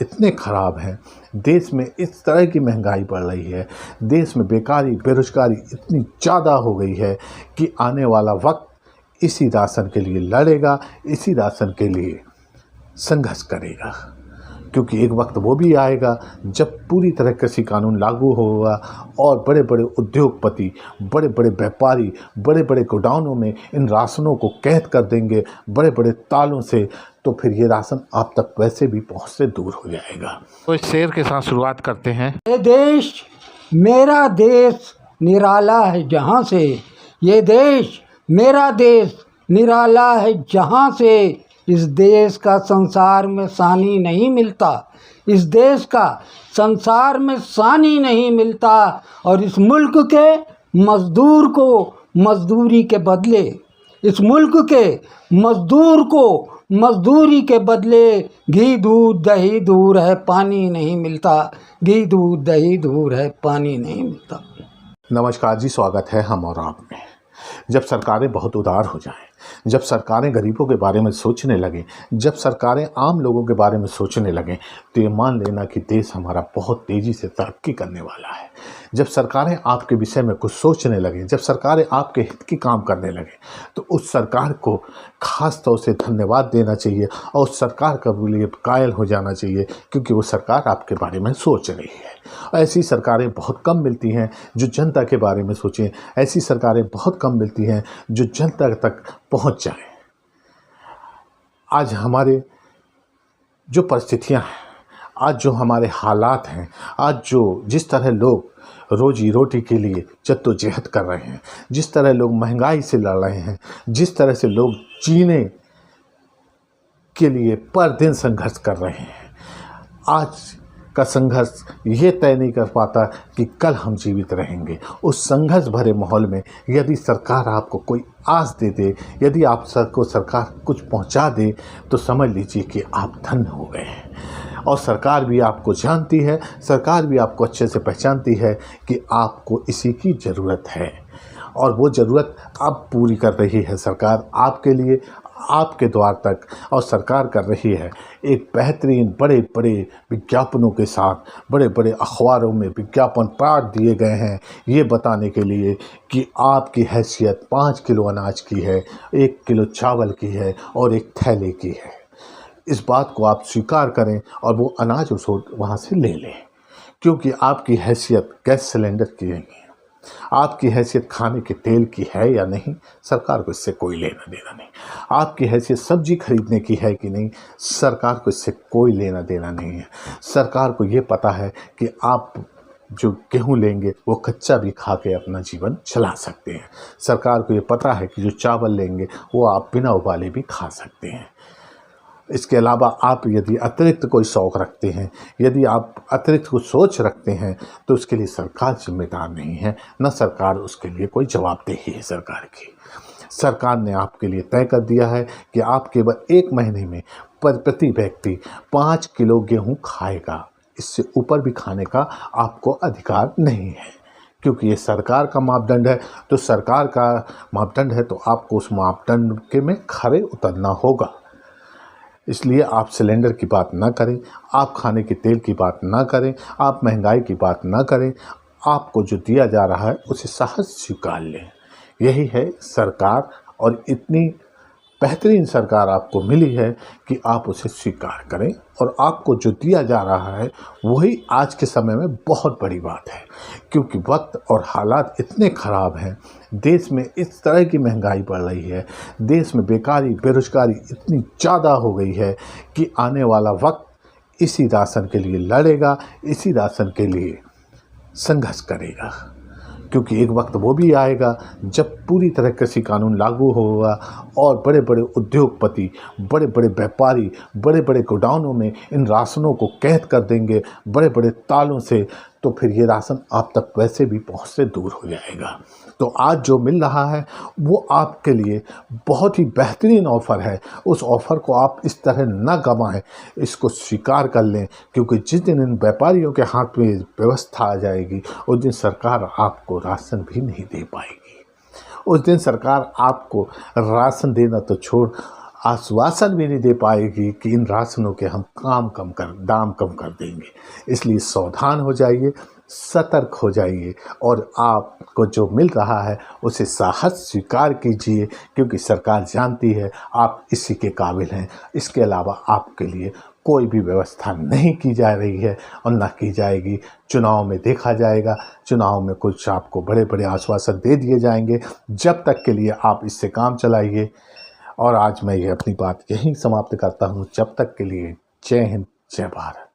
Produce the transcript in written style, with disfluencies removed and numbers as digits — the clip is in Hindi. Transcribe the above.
इतने ख़राब हैं, देश में इस तरह की महंगाई बढ़ रही है, देश में बेकारी बेरोज़गारी इतनी ज़्यादा हो गई है कि आने वाला वक्त इसी राशन के लिए लड़ेगा, इसी राशन के लिए संघर्ष करेगा। क्योंकि एक वक्त वो भी आएगा जब पूरी तरह कृषि कानून लागू होगा और बड़े बड़े उद्योगपति, बड़े बड़े व्यापारी बड़े बड़े गोडाउनों में इन राशनों को कैद कर देंगे बड़े बड़े तालों से, तो फिर ये राशन आप तक वैसे भी पहुंच से दूर हो जाएगा। तो इस शेर के साथ शुरुआत करते हैं। ये देश मेरा देश निराला है जहाँ से, ये देश मेरा देश निराला है जहाँ से, इस देश का संसार में सानी नहीं मिलता, इस देश का संसार में सानी नहीं मिलता। और इस मुल्क के मज़दूर को मज़दूरी के बदले, इस मुल्क के मज़दूर को मज़दूरी के बदले घी दूध दही दूर है पानी नहीं मिलता, घी दूध दही दूर है पानी नहीं मिलता। नमस्कार जी, स्वागत है हम और आप में। जब सरकारें बहुत उदार हो जाएं, जब सरकारें गरीबों के बारे में सोचने लगें, जब सरकारें आम लोगों के बारे में सोचने लगें, तो ये मान लेना कि देश हमारा बहुत तेज़ी से तरक्की करने वाला है। जब सरकारें आपके विषय में कुछ सोचने लगें, जब सरकारें आपके हित की काम करने लगें, तो उस सरकार को ख़ास तौर से धन्यवाद देना चाहिए और उस सरकार का लिए कायल हो जाना चाहिए, क्योंकि वो सरकार आपके बारे में सोच रही है। ऐसी सरकारें बहुत कम मिलती हैं जो जनता के बारे में सोचें, ऐसी सरकारें बहुत कम मिलती हैं जो जनता तक पहुंच जाएं। आज हमारे जो परिस्थितियां हैं, आज जो हमारे हालात हैं, आज जो जिस तरह लोग रोजी रोटी के लिए जद्दोजहद कर रहे हैं, जिस तरह लोग महंगाई से लड़ रहे हैं, जिस तरह से लोग जीने के लिए पर दिन संघर्ष कर रहे हैं, आज का संघर्ष ये तय नहीं कर पाता कि कल हम जीवित रहेंगे। उस संघर्ष भरे माहौल में यदि सरकार आपको कोई आस दे दे, यदि आप सरकार कुछ पहुंचा दे, तो समझ लीजिए कि आप धन्य हो गए हैं। और सरकार भी आपको जानती है, सरकार भी आपको अच्छे से पहचानती है कि आपको इसी की ज़रूरत है, और वो ज़रूरत अब पूरी कर रही है सरकार आपके लिए, आपके द्वार तक। और सरकार कर रही है एक बेहतरीन बड़े बड़े विज्ञापनों के साथ, बड़े बड़े अखबारों में विज्ञापन पाठ दिए गए हैं ये बताने के लिए कि आपकी हैसियत 5 किलो अनाज की है, 1 किलो चावल की है और एक थैले की है। इस बात को आप स्वीकार करें और वो अनाज उस वहाँ से ले लें, क्योंकि आपकी हैसियत गैस सिलेंडर की नहीं है, आपकी हैसियत खाने के तेल की है या नहीं, सरकार को इससे कोई लेना देना नहीं। आपकी हैसियत सब्जी खरीदने की है कि नहीं, सरकार को इससे कोई लेना देना नहीं है। सरकार को ये पता है कि आप जो गेहूं लेंगे वो कच्चा भी खा के अपना जीवन चला सकते हैं। सरकार को ये पता है कि जो चावल लेंगे वो आप बिना उबाले भी खा सकते हैं। इसके अलावा आप यदि अतिरिक्त कोई शौक़ रखते हैं, यदि आप अतिरिक्त कुछ सोच रखते हैं, तो उसके लिए सरकार जिम्मेदार नहीं है, न सरकार उसके लिए कोई जवाबदेही है। सरकार की सरकार ने आपके लिए तय कर दिया है कि आप केवल 1 महीने में प्रति व्यक्ति 5 किलो गेहूं खाएगा, इससे ऊपर भी खाने का आपको अधिकार नहीं है। क्योंकि ये सरकार का मापदंड है, तो सरकार का मापदंड है तो आपको उस मापदंड के में खरे उतरना होगा। इसलिए आप सिलेंडर की बात ना करें, आप खाने के तेल की बात ना करें, आप महंगाई की बात ना करें, आपको जो दिया जा रहा है उसे साहस स्वीकार लें। यही है सरकार, और इतनी बेहतरीन सरकार आपको मिली है कि आप उसे स्वीकार करें, और आपको जो दिया जा रहा है वही आज के समय में बहुत बड़ी बात है। क्योंकि वक्त और हालात इतने ख़राब हैं, देश में इस तरह की महंगाई बढ़ रही है, देश में बेकारी बेरोज़गारी इतनी ज़्यादा हो गई है कि आने वाला वक्त इसी राशन के लिए लड़ेगा, इसी राशन के लिए संघर्ष करेगा। क्योंकि एक वक्त वो भी आएगा जब पूरी तरह कृषि कानून लागू होगा और बड़े बड़े उद्योगपति, बड़े बड़े व्यापारी बड़े बड़े गोडाउनों में इन राशनों को कैद कर देंगे बड़े बड़े तालों से, तो फिर ये राशन आप तक वैसे भी पहुंच से दूर हो जाएगा। तो आज जो मिल रहा है वो आपके लिए बहुत ही बेहतरीन ऑफ़र है। उस ऑफ़र को आप इस तरह न गंवाएं, इसको स्वीकार कर लें, क्योंकि जिस दिन इन व्यापारियों के हाथ में व्यवस्था आ जाएगी उस दिन सरकार आपको राशन भी नहीं दे पाएगी। उस दिन सरकार आपको राशन देना तो छोड़, आश्वासन भी नहीं दे पाएगी कि इन राशनों के हम दाम कम कर देंगे। इसलिए सावधान हो जाइए, सतर्क हो जाइए और आपको जो मिल रहा है उसे साहस स्वीकार कीजिए, क्योंकि सरकार जानती है आप इसी के काबिल हैं। इसके अलावा आपके लिए कोई भी व्यवस्था नहीं की जा रही है और ना की जाएगी। चुनाव में देखा जाएगा, चुनाव में कुछ आपको बड़े बड़े आश्वासन दे दिए जाएंगे। जब तक के लिए आप इससे काम चलाइए। और आज मैं ये अपनी बात यहीं समाप्त करता हूँ। जब तक के लिए जय हिंद, जय भारत।